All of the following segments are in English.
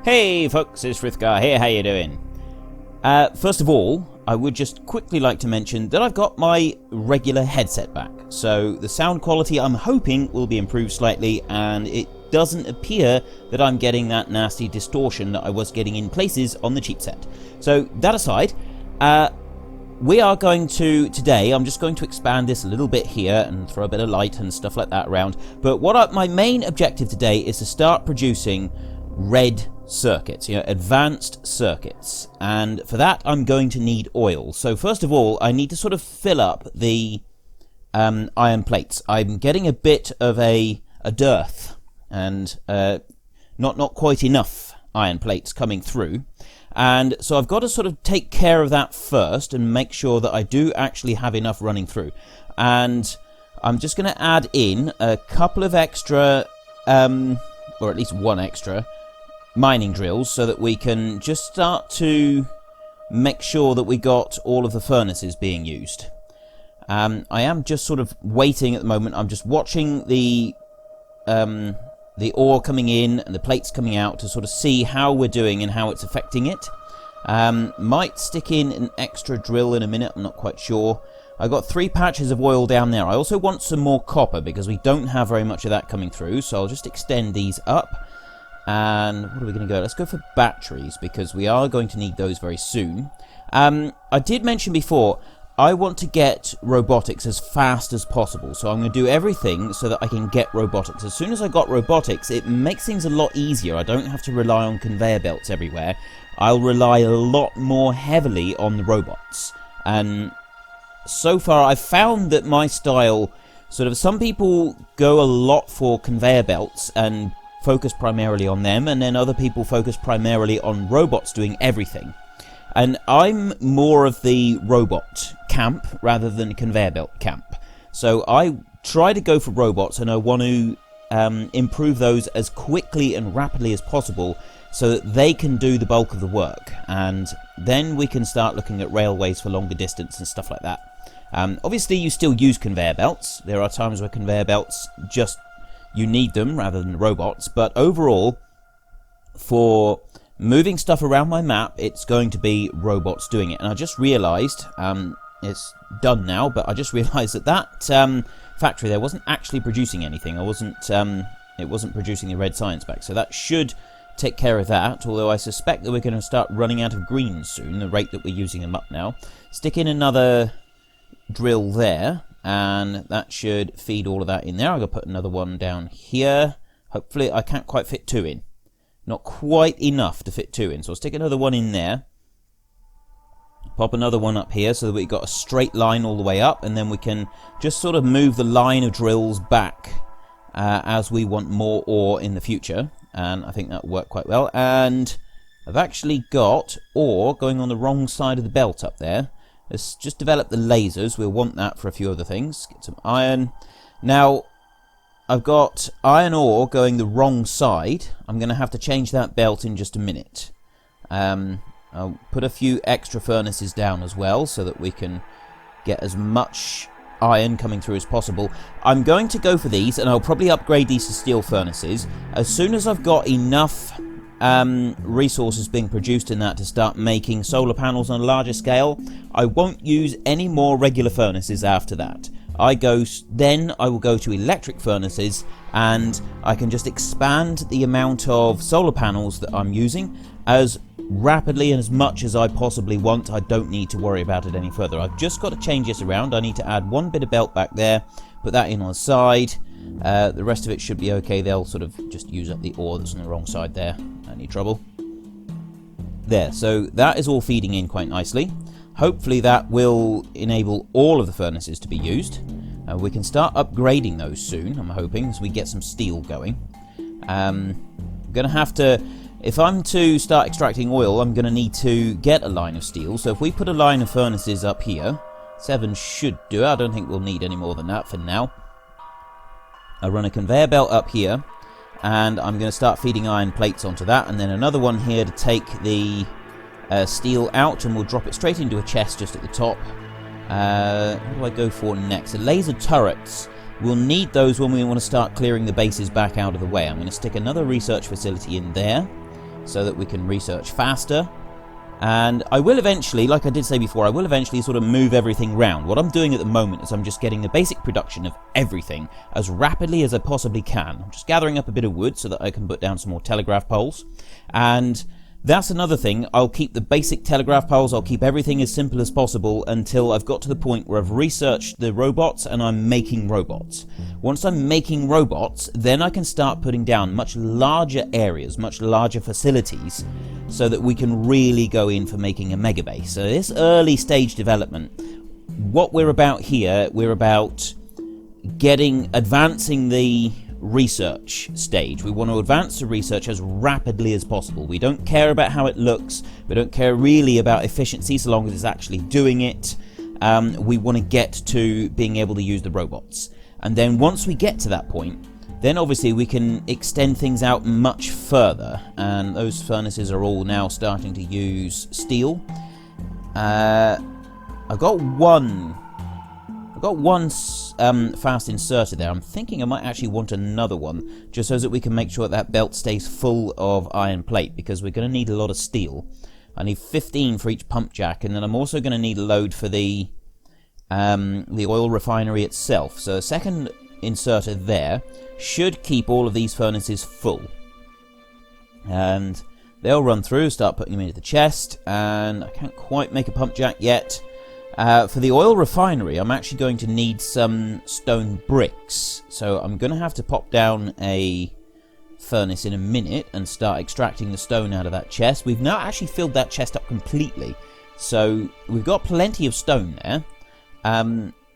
Hey folks, it's Frithgar here, how you doing? First of all, I would just quickly like to mention that I've got my regular headset back. So the sound quality I'm hoping will be improved slightly, and it doesn't appear that I'm getting that nasty distortion that I was getting in places on the cheap set. So that aside, we are going to, today, I'm just going to expand this a little bit here and throw a bit of light and stuff like that around. But my main objective today is to start producing red circuits, advanced circuits, and for that I'm going to need oil. So first of all, I need to sort of fill up the iron plates. I'm getting a bit of a dearth and not quite enough iron plates coming through, and so I've got to sort of take care of that first and make sure that I do actually have enough running through. And I'm just going to add in a couple of extra, or at least one extra mining drills, so that we can just start to make sure that we got all of the furnaces being used. I am just sort of waiting at the moment. I'm just watching the ore coming in and the plates coming out to sort of see how we're doing and how it's affecting it. Might stick in an extra drill in a minute, I'm not quite sure. I've got 3 patches of oil down there. I also want some more copper because we don't have very much of that coming through, so I'll just extend these up. And what are we going to go? Let's go for batteries, because we are going to need those very soon. I did mention before, I want to get robotics as fast as possible, so I'm going to do everything so that I can get robotics. As soon as I got robotics, it makes things a lot easier. I don't have to rely on conveyor belts everywhere. I'll rely a lot more heavily on the robots. And so far, I've found that my style, sort of, some people go a lot for conveyor belts and focus primarily on them, and then other people focus primarily on robots doing everything. And I'm more of the robot camp rather than conveyor belt camp. So I try to go for robots, and I want to improve those as quickly and rapidly as possible so that they can do the bulk of the work. And then we can start looking at railways for longer distance and stuff like that. Obviously, you still use conveyor belts. There are times where conveyor belts you need them rather than robots, but overall, for moving stuff around my map, it's going to be robots doing it. And I just realised, it's done now, but I just realised that factory there wasn't actually producing anything. It wasn't producing the red science back, so that should take care of that, although I suspect that we're going to start running out of greens soon, the rate that we're using them up now. Stick in another drill there, and that should feed all of that in there. I'm going to put another one down here. Hopefully I can't quite fit 2 in. Not quite enough to fit 2 in, so I'll stick another one in there. Pop another one up here so that we've got a straight line all the way up, and then we can just sort of move the line of drills back as we want more ore in the future, and I think that'll work quite well. And I've actually got ore going on the wrong side of the belt up there. Let's just develop the lasers. We'll want that for a few other things. Get some iron. Now, I've got iron ore going the wrong side. I'm going to have to change that belt in just a minute. I'll put a few extra furnaces down as well so that we can get as much iron coming through as possible. I'm going to go for these, and I'll probably upgrade these to steel furnaces. As soon as I've got enough resources being produced in that to start making solar panels on a larger scale, I won't use any more regular furnaces after that. Then I will go to electric furnaces, and I can just expand the amount of solar panels that I'm using as rapidly and as much as I possibly want. I don't need to worry about it any further. I've just got to change this around. I need to add 1 bit of belt back there, put that in on the side. The rest of it should be okay. They'll sort of just use up the ore that's on the wrong side there. Any trouble? There, so that is all feeding in quite nicely. Hopefully that will enable all of the furnaces to be used. We can start upgrading those soon, I'm hoping, as we get some steel going. I'm going to have to, if I'm to start extracting oil, I'm going to need to get a line of steel. So if we put a line of furnaces up here, 7 should do it. I don't think we'll need any more than that for now. I run a conveyor belt up here, and I'm going to start feeding iron plates onto that, and then another one here to take the steel out, and we'll drop it straight into a chest just at the top. What do I go for next? The laser turrets. We'll need those when we want to start clearing the bases back out of the way. I'm going to stick another research facility in there. so that we can research faster. And I will eventually, like I did say before, I will eventually sort of move everything round. What I'm doing at the moment is I'm just getting the basic production of everything as rapidly as I possibly can. I'm just gathering up a bit of wood so that I can put down some more telegraph poles. And that's another thing. I'll keep the basic telegraph poles, I'll keep everything as simple as possible until I've got to the point where I've researched the robots and I'm making robots. Once I'm making robots, then I can start putting down much larger areas, much larger facilities, so that we can really go in for making a mega base. So this early stage development, what we're about here, we're about advancing the research stage. We want to advance the research as rapidly as possible. We don't care about how it looks. We don't care really about efficiency so long as it's actually doing it. We want to get to being able to use the robots. And then once we get to that point, then obviously we can extend things out much further. And those furnaces are all now starting to use steel. I've got one fast inserted there. I'm thinking I might actually want another one, just so that we can make sure that belt stays full of iron plate, because we're going to need a lot of steel. I need 15 for each pump jack, and then I'm also going to need a load for the oil refinery itself. So a second inserter there should keep all of these furnaces full. And they'll run through, start putting them into the chest, and I can't quite make a pump jack yet. For the oil refinery, I'm actually going to need some stone bricks. So I'm going to have to pop down a furnace in a minute and start extracting the stone out of that chest. We've now actually filled that chest up completely. So we've got plenty of stone there.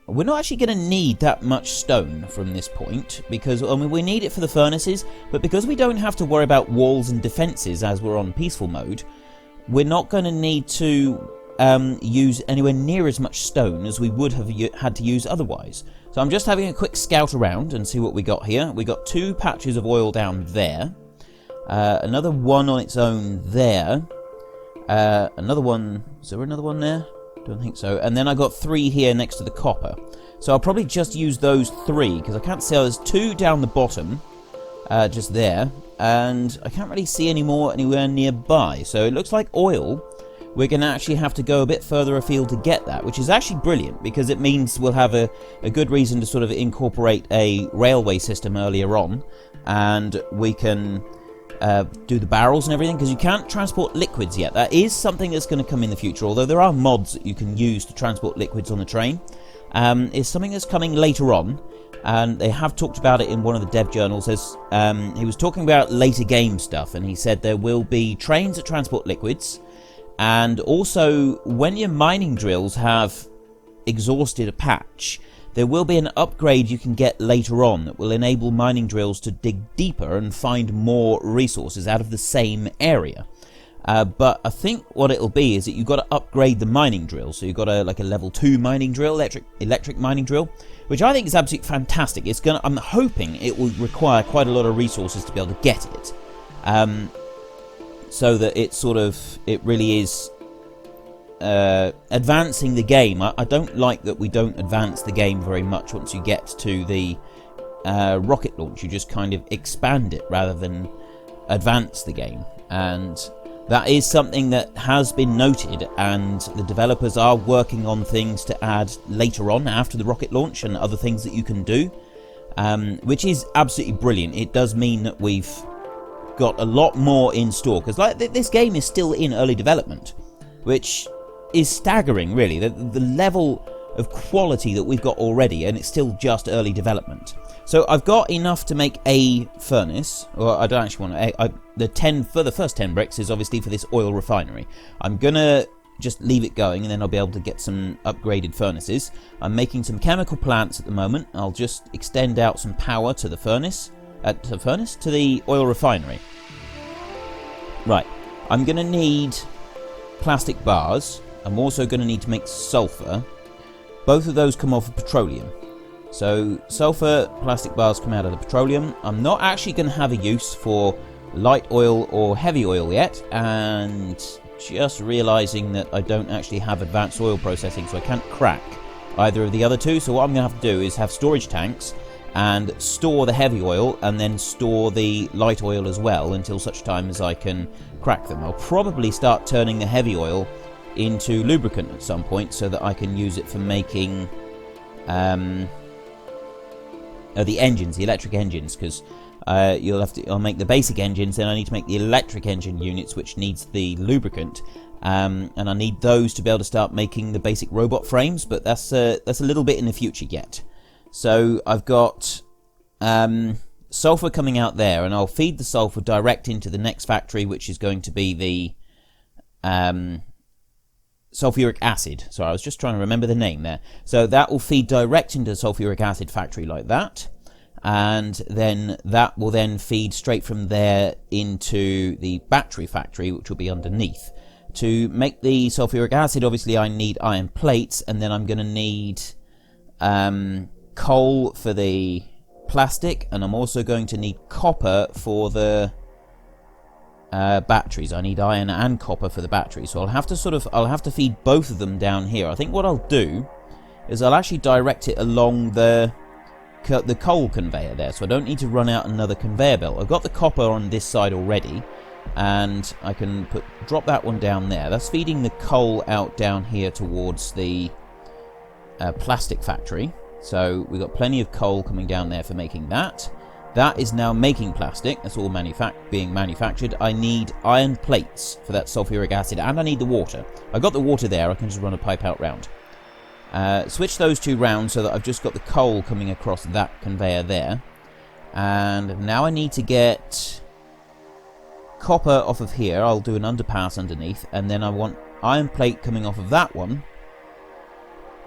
We're not actually going to need that much stone from this point, because we need it for the furnaces, but because we don't have to worry about walls and defences as we're on peaceful mode, we're not going to need to use anywhere near as much stone as we would have had to use otherwise. So I'm just having a quick scout around and see what we got here. We got 2 patches of oil down there, another one on its own there, another one. Is there another one there? Don't think so. And then I got 3 here next to the copper. So I'll probably just use those 3, because I can't see. There's 2 down the bottom, just there, and I can't really see any more anywhere nearby. So it looks like oil. We're going to actually have to go a bit further afield to get that, which is actually brilliant, because it means we'll have a good reason to sort of incorporate a railway system earlier on, and we can do the barrels and everything, because you can't transport liquids yet. That is something that's going to come in the future, although there are mods that you can use to transport liquids on the train. It's something that's coming later on, and they have talked about it in one of the dev journals. As he was talking about later game stuff, and he said there will be trains that transport liquids. And also, when your mining drills have exhausted a patch, there will be an upgrade you can get later on that will enable mining drills to dig deeper and find more resources out of the same area. But I think what it'll be is that you've got to upgrade the mining drill. So you've got a level 2 mining drill, electric mining drill, which I think is absolutely fantastic. I'm hoping it will require quite a lot of resources to be able to get it. So that it really is advancing the game. I don't like that we don't advance the game very much once you get to the rocket launch. You just kind of expand it rather than advance the game. And that is something that has been noted, and the developers are working on things to add later on after the rocket launch and other things that you can do, which is absolutely brilliant. It does mean that we've got a lot more in store, because this game is still in early development, which is staggering, really, the level of quality that we've got already, and it's still just early development. So I've got enough to make a furnace, or I don't actually want the first 10 bricks is obviously for this oil refinery. I'm gonna just leave it going, and then I'll be able to get some upgraded furnaces. I'm making some chemical plants at the moment. I'll just extend out some power to the furnace. To the oil refinery. Right, I'm going to need plastic bars. I'm also going to need to make sulfur. Both of those come off of petroleum. So sulfur, plastic bars come out of the petroleum. I'm not actually going to have a use for light oil or heavy oil yet, and just realizing that I don't actually have advanced oil processing, so I can't crack either of the other two. So what I'm going to have to do is have storage tanks and store the heavy oil and then store the light oil as well until such time as I can crack them. I'll probably start turning the heavy oil into lubricant at some point so that I can use it for making the engines, the electric engines, because I'll make the basic engines, then I need to make the electric engine units, which needs the lubricant, and I need those to be able to start making the basic robot frames, but that's a little bit in the future yet. So I've got sulfur coming out there, and I'll feed the sulfur direct into the next factory, which is going to be the sulfuric acid. Sorry, I was just trying to remember the name there. So that will feed direct into the sulfuric acid factory like that, and then that will then feed straight from there into the battery factory, which will be underneath. To make the sulfuric acid, obviously I need iron plates, and then I'm going to need coal for the plastic, and I'm also going to need copper for the batteries. I need iron and copper for the batteries, so I'll have to feed both of them down here. I think what I'll do is I'll actually direct it along the coal conveyor there, so I don't need to run out another conveyor belt. I've got the copper on this side already, and I can drop that one down there. That's feeding the coal out down here towards the plastic factory. So we've got plenty of coal coming down there for making that. That is now making plastic. That's all being manufactured. I need iron plates for that sulfuric acid, and I need the water. I've got the water there. I can just run a pipe out round. Switch those two round so that I've just got the coal coming across that conveyor there. And now I need to get copper off of here. I'll do an underpass underneath, and then I want iron plate coming off of that one.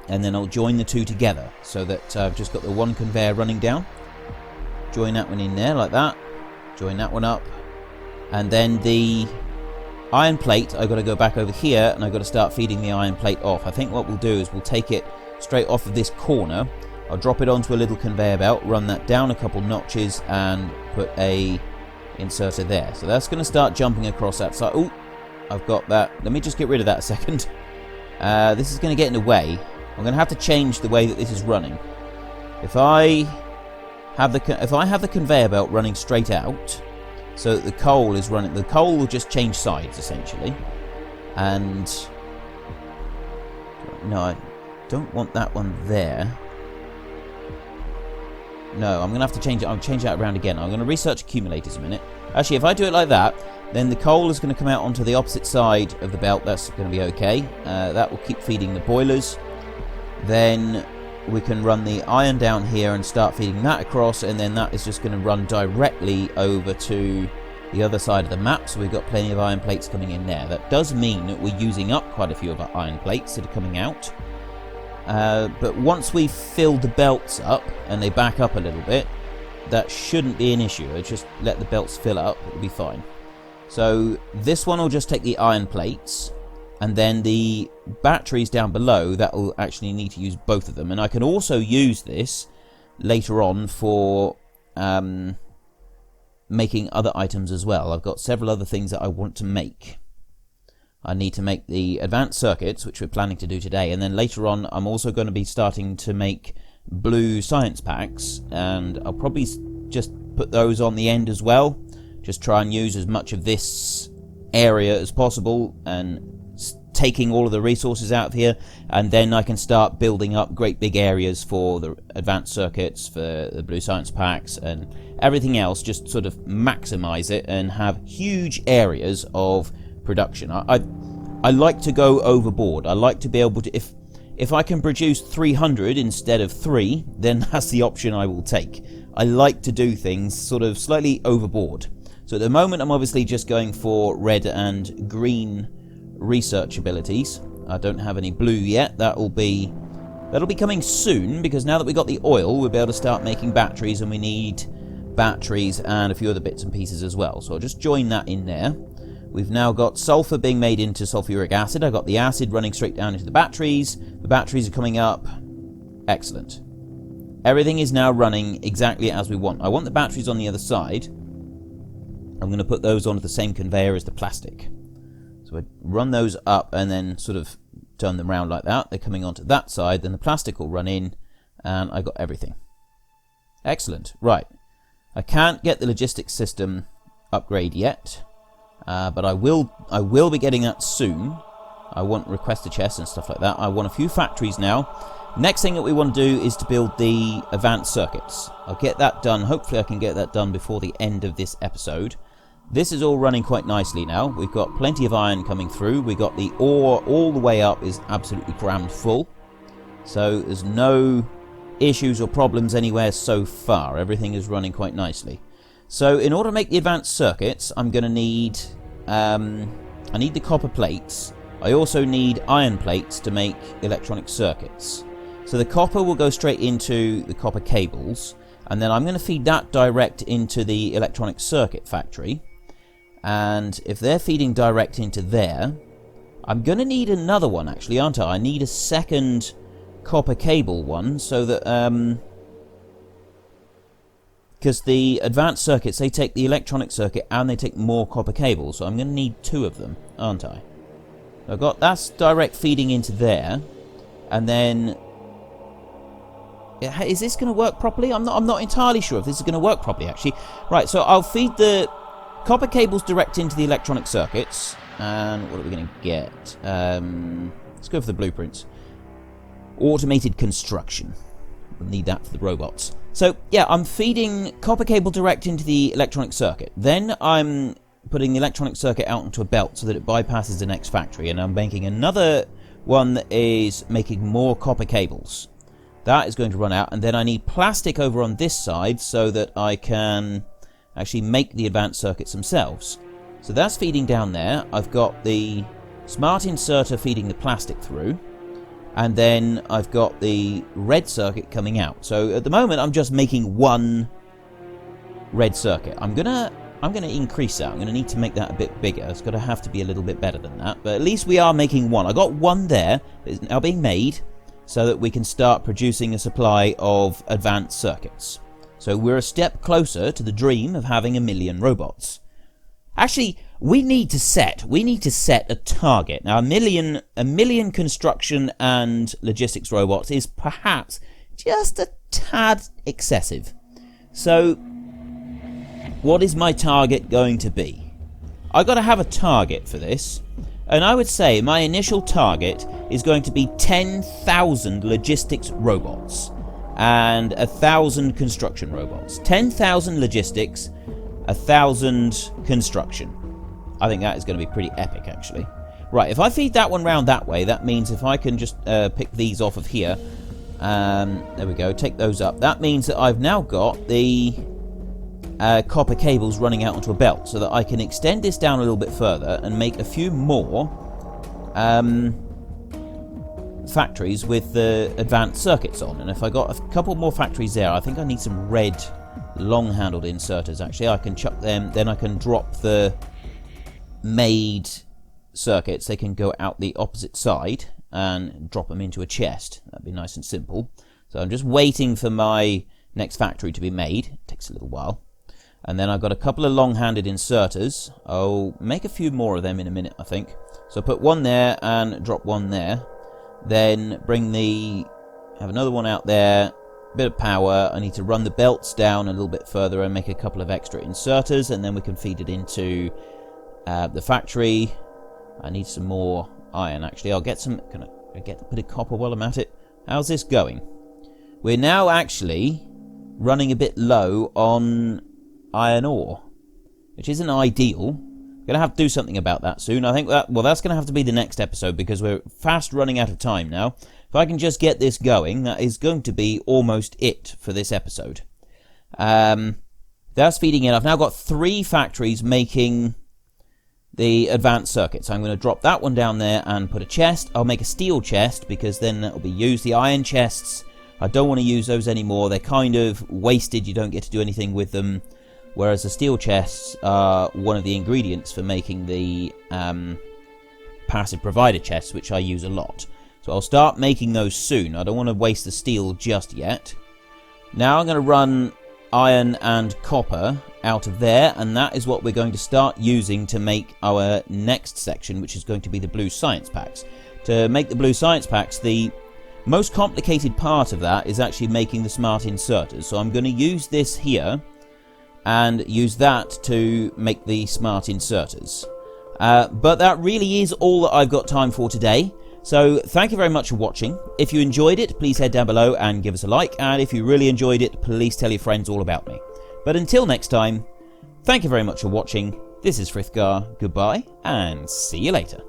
And then I'll join the two together so that I've just got the one conveyor running down. Join that one in there like that. Join that one up. And then the iron plate, I've got to go back over here, and I've got to start feeding the iron plate off. I think what we'll do is we'll take it straight off of this corner. I'll drop it onto a little conveyor belt, run that down a couple notches, and put a inserter there. So that's going to start jumping across that side. Oh, I've got that. Let me just get rid of that a second. This is going to get in the way. I'm going to have to change the way that this is running. If I have the conveyor belt running straight out, so that the coal is running, the coal will just change sides essentially. And no, I don't want that one there. No, I'm going to have to change it. I'll change that around again. I'm going to research accumulators a minute. Actually, if I do it like that, then the coal is going to come out onto the opposite side of the belt. That's going to be okay. That will keep feeding the boilers. Then we can run the iron down here and start feeding that across, and then that is just going to run directly over to the other side of the map, so we've got plenty of iron plates coming in there. That does mean that we're using up quite a few of our iron plates that are coming out. But once we've filled the belts up and they back up a little bit, that shouldn't be an issue. It's just let the belts fill up, it'll be fine. So this one will just take the iron plates, and then the batteries down below, that will actually need to use both of them. And I can also use this later on for making other items as well. I've got several other things that I want to make. I need to make the advanced circuits, which we're planning to do today, and then later on I'm also going to be starting to make blue science packs, and I'll probably just put those on the end as well. Just try and use as much of this area as possible and taking all of the resources out of here, and then I can start building up great big areas for the advanced circuits, for the blue science packs and everything else. Just sort of maximize it and have huge areas of production. I like to go overboard. I like to be able to, if I can produce 300 instead of 3, then that's the option I will take. I like to do things sort of slightly overboard. So at the moment I'm obviously just going for red and green research abilities. I don't have any blue yet. That'll be coming soon, because now that we've got the oil, we'll be able to start making batteries, and we need batteries and a few other bits and pieces as well. So I'll just join that in there. We've now got sulfur being made into sulfuric acid. I've got the acid running straight down into the batteries. The batteries are coming up. Excellent. Everything is now running exactly as we want. I want the batteries on the other side. I'm going to put those onto the same conveyor as the plastic. So I run those up and then sort of turn them around like that. They're coming onto that side, then the plastic will run in, and I got everything. Excellent. Right. I can't get the logistics system upgrade yet, but I will be getting that soon. I want request a chest and stuff like that. I want a few factories now. Next thing that we want to do is to build the advanced circuits. I'll get that done. Hopefully I can get that done before the end of this episode. This is all running quite nicely now. We've got plenty of iron coming through. We got the ore all the way up is absolutely crammed full. So there's no issues or problems anywhere so far. Everything is running quite nicely. So in order to make the advanced circuits, I'm going to need I need the copper plates. I also need iron plates to make electronic circuits. So the copper will go straight into the copper cables, and then I'm going to feed that direct into the electronic circuit factory. And if they're feeding direct into there, I'm going to need another one actually, aren't I? I need a second copper cable one, so that because the advanced circuits, they take the electronic circuit and they take more copper cables, so I'm going to need two of them, aren't I? I've got that's direct feeding into there, and then is this going to work properly? I'm not entirely sure if this is going to work properly actually. Right, so I'll feed the copper cables direct into the electronic circuits, and what are we going to get? Let's go for the blueprints. Automated construction. We'll need that for the robots. So yeah, I'm feeding copper cable direct into the electronic circuit. Then I'm putting the electronic circuit out into a belt so that it bypasses the next factory, and I'm making another one that is making more copper cables. That is going to run out, and then I need plastic over on this side so that I can actually make the advanced circuits themselves. So that's feeding down there. I've got the smart inserter feeding the plastic through, and then I've got the red circuit coming out. So at the moment I'm just making one red circuit. I'm gonna increase that. I'm gonna need to make that a bit bigger. It's gonna have to be a little bit better than that, but at least we are making one. I got one there that is now being made so that we can start producing a supply of advanced circuits. So we're a step closer to the dream of having 1 million robots. Actually, we need to set a target. Now, a million construction and logistics robots is perhaps just a tad excessive. So, what is my target going to be? I've got to have a target for this, and I would say my initial target is going to be 10,000 logistics robots and 1,000 construction robots. 10,000 logistics, 1,000 construction. I think that is going to be pretty epic, actually. Right, if I feed that one round that way, that means if I can just pick these off of here, there we go, take those up. That means that I've now got the copper cables running out onto a belt, so that I can extend this down a little bit further and make a few more factories with the advanced circuits on. And if I got a couple more factories there, I think I need some red long-handled inserters. Actually, I can chuck them, then I can drop the made circuits. They can go out the opposite side and drop them into a chest. That'd be nice and simple. So I'm just waiting for my next factory to be made. It takes a little while. And then I've got a couple of long-handed inserters. I'll make a few more of them in a minute, I think. So put one there and drop one there. Then have another one out there. Bit of power. I need to run the belts down a little bit further and make a couple of extra inserters, and then we can feed it into the factory. I need some more iron, actually. I'll get some. Can I get a bit of copper while I'm at it? How's this going? We're now actually running a bit low on iron ore, which isn't ideal. Going to have to do something about that soon. I think that's going to have to be the next episode, because we're fast running out of time now. If I can just get this going, that is going to be almost it for this episode. That's feeding in. I've now got 3 factories making the advanced circuits. I'm going to drop that one down there and put a chest. I'll make a steel chest, because then that will be used. The iron chests, I don't want to use those anymore. They're kind of wasted. You don't get to do anything with them. Whereas the steel chests are one of the ingredients for making the passive provider chests, which I use a lot. So I'll start making those soon. I don't want to waste the steel just yet. Now I'm going to run iron and copper out of there, and that is what we're going to start using to make our next section, which is going to be the blue science packs. To make the blue science packs, the Most complicated part of that is actually making the smart inserters. So I'm going to use this here and use that to make the smart inserters. But that really is all that I've got time for today. So thank you very much for watching. If you enjoyed it, please head down below and give us a like. And if you really enjoyed it, please tell your friends all about me. But until next time, thank you very much for watching. This is Frithgar. Goodbye and see you later.